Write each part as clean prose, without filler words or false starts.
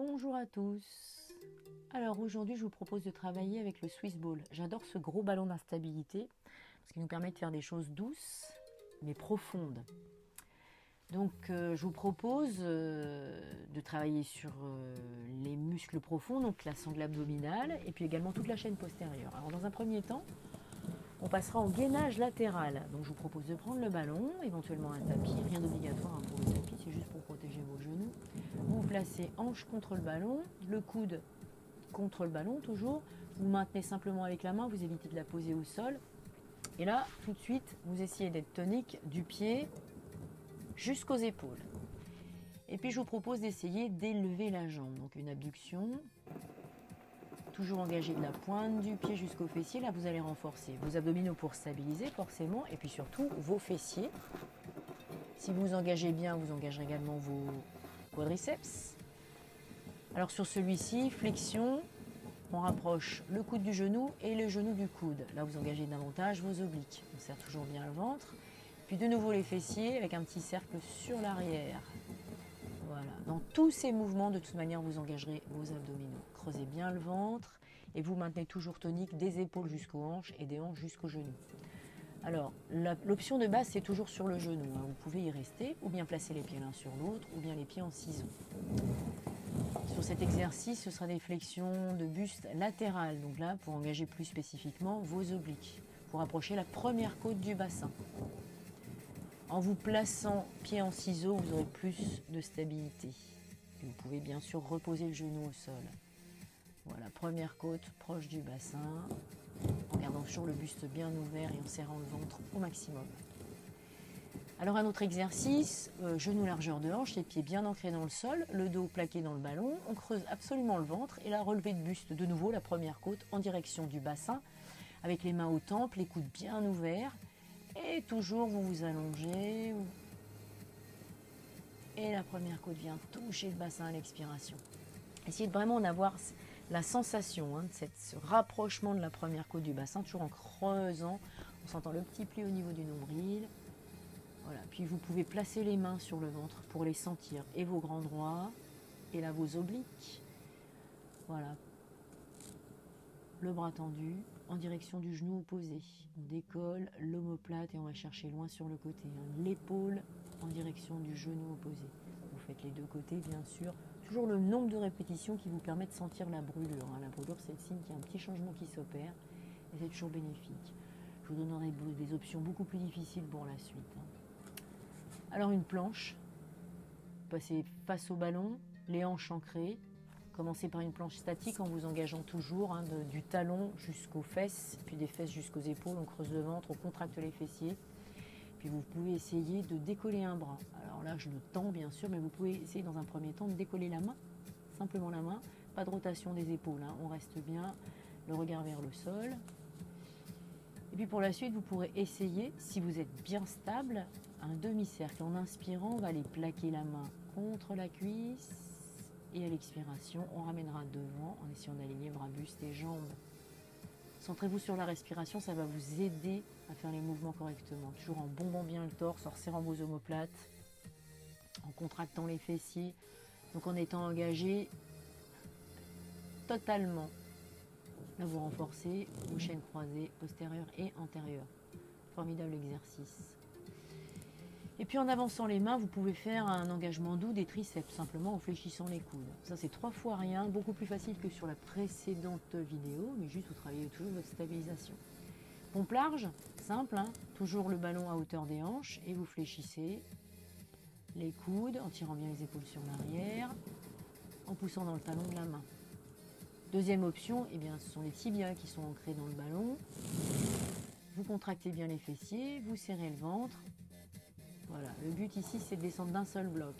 Bonjour à tous. Alors aujourd'hui je vous propose de travailler avec le Swiss Ball. J'adore ce gros ballon d'instabilité parce qu'il nous permet de faire des choses douces mais profondes. Donc je vous propose de travailler sur les muscles profonds, donc la sangle abdominale et puis également toute la chaîne postérieure. Alors dans un premier temps, on passera au gainage latéral. Donc je vous propose de prendre le ballon, éventuellement un tapis, rien d'obligatoire pour le tapis, c'est juste pour protéger vos genoux. Vous placez hanche contre le ballon, le coude contre le ballon toujours. Vous maintenez simplement avec la main, vous évitez de la poser au sol. Et là, tout de suite, vous essayez d'être tonique du pied jusqu'aux épaules. Et puis je vous propose d'essayer d'élever la jambe. Donc une abduction. Toujours engagé de la pointe du pied jusqu'au fessier. Là, vous allez renforcer vos abdominaux pour stabiliser forcément. Et puis surtout, vos fessiers. Si vous vous engagez bien, vous engagerez également vos quadriceps. Alors sur celui-ci, flexion, on rapproche le coude du genou et le genou du coude. Là, vous engagez davantage vos obliques. On serre toujours bien le ventre. Puis de nouveau les fessiers avec un petit cercle sur l'arrière. Voilà. Dans tous ces mouvements, de toute manière, vous engagerez vos abdominaux. Creusez bien le ventre et vous maintenez toujours tonique des épaules jusqu'aux hanches et des hanches jusqu'aux genoux. Alors, l'option de base, c'est toujours sur le genou. Vous pouvez y rester, ou bien placer les pieds l'un sur l'autre, ou bien les pieds en ciseaux. Sur cet exercice, ce sera des flexions de buste latérales. Donc là, pour engager plus spécifiquement vos obliques, pour approcher la première côte du bassin. En vous plaçant pied en ciseaux, vous aurez plus de stabilité. Et vous pouvez bien sûr reposer le genou au sol. Voilà, première côte proche du bassin, en gardant toujours le buste bien ouvert et en serrant le ventre au maximum. Alors un autre exercice, genou largeur de hanche, les pieds bien ancrés dans le sol, le dos plaqué dans le ballon, on creuse absolument le ventre et la relevée de buste, de nouveau la première côte en direction du bassin, avec les mains aux tempes, les coudes bien ouverts. Et toujours vous vous allongez. Et la première côte vient toucher le bassin à l'expiration. Essayez de vraiment en avoir la sensation de ce rapprochement de la première côte du bassin, toujours en creusant. On s'entend le petit pli au niveau du nombril. Voilà. Puis vous pouvez placer les mains sur le ventre pour les sentir. Et vos grands droits, et là vos obliques. Voilà. Le bras tendu en direction du genou opposé. On décolle l'omoplate et on va chercher loin sur le côté. L'épaule en direction du genou opposé. Vous faites les deux côtés, bien sûr. Toujours le nombre de répétitions qui vous permet de sentir la brûlure. La brûlure, c'est le signe qu'il y a un petit changement qui s'opère et c'est toujours bénéfique. Je vous donnerai des options beaucoup plus difficiles pour la suite. Alors une planche. Passez face au ballon, les hanches ancrées. Commencez par une planche statique en vous engageant toujours du talon jusqu'aux fesses, puis des fesses jusqu'aux épaules. On creuse le ventre, on contracte les fessiers. Puis vous pouvez essayer de décoller un bras. Alors là, je le tends bien sûr, mais vous pouvez essayer dans un premier temps de décoller la main, simplement la main. Pas de rotation des épaules, on reste bien, le regard vers le sol. Et puis pour la suite, vous pourrez essayer, si vous êtes bien stable, un demi-cercle. En inspirant, on va aller plaquer la main contre la cuisse. Et à l'expiration, on ramènera devant en essayant d'aligner bras, buste et jambes. Centrez-vous sur la respiration, ça va vous aider à faire les mouvements correctement. Toujours en bombant bien le torse, en serrant vos omoplates, en contractant les fessiers. Donc en étant engagé totalement. Là, vous renforcez vos chaînes croisées postérieures et antérieures. Formidable exercice. Et puis en avançant les mains, vous pouvez faire un engagement doux des triceps, simplement en fléchissant les coudes. Ça c'est 3 fois rien, beaucoup plus facile que sur la précédente vidéo, mais juste vous travaillez toujours votre stabilisation. Pompe large, simple, toujours le ballon à hauteur des hanches et vous fléchissez les coudes en tirant bien les épaules sur l'arrière, en poussant dans le talon de la main. Deuxième option, ce sont les tibias qui sont ancrés dans le ballon. Vous contractez bien les fessiers, vous serrez le ventre. Voilà, le but ici c'est de descendre d'un seul bloc,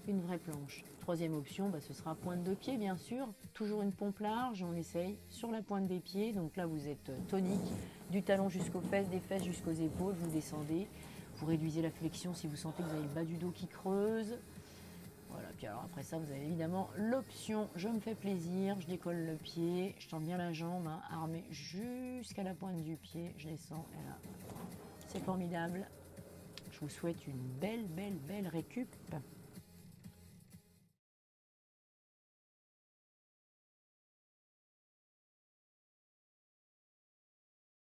une vraie planche. Troisième option, ce sera pointe de pied bien sûr, toujours une pompe large, on essaye sur la pointe des pieds, donc là vous êtes tonique, du talon jusqu'aux fesses, des fesses jusqu'aux épaules, vous descendez, vous réduisez la flexion si vous sentez que vous avez le bas du dos qui creuse. Voilà, puis alors après ça vous avez évidemment l'option, je me fais plaisir, je décolle le pied, je tends bien la jambe, armée jusqu'à la pointe du pied, je descends et là, c'est formidable. Je vous souhaite une belle récup.